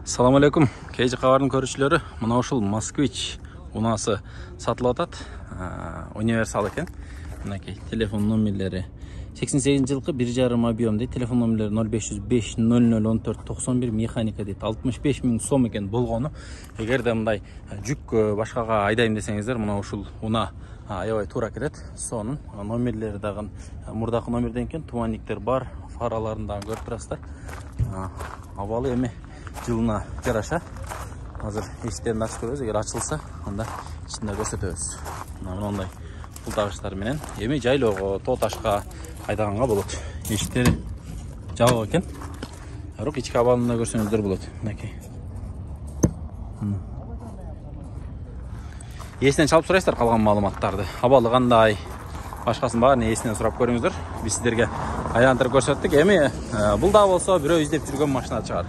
Assalamu alaikum. Кейжи кабардын көрүүчүлөрү, мына ушул Москвич унасы сатылып атат. Универсал экен. Мынакей телефон номерлери 88 жылкы 1,5 объем дейт. Телефон номерлери 0505 0014 91 механика дейт. 65 000 сом экен болгону. Эгерде мындай жүк башкага айдайм десеңиздер, мына ушул уна аябай туура келет. Сонун номерлери дагы мурдакы номерден экен. Туманниктер бар, фараларын дагы көрүп турасыздар. Абалы эми жылына жараша. Азыр эшиктерин ачып көрөбүз. Эгер ачылса, анда ичинде көрсөтөбүз. Мындай пул тагыштар менен эми жайлоого, тоо ташка айдаганга болот. Эшиктери жабык экен. Бирок ички абалын да көрсөңүздөр болот. Мынакей. Эсинен чалып сурайсыздар калган маалыматтарды. Абалы кандай, башкасын баарын эсинен сурап көрүңүздөр. Биз сиздерге айлантырып көрсөттүк. Эми бул да болсо бирөө издеп жүргөн машина чыгар.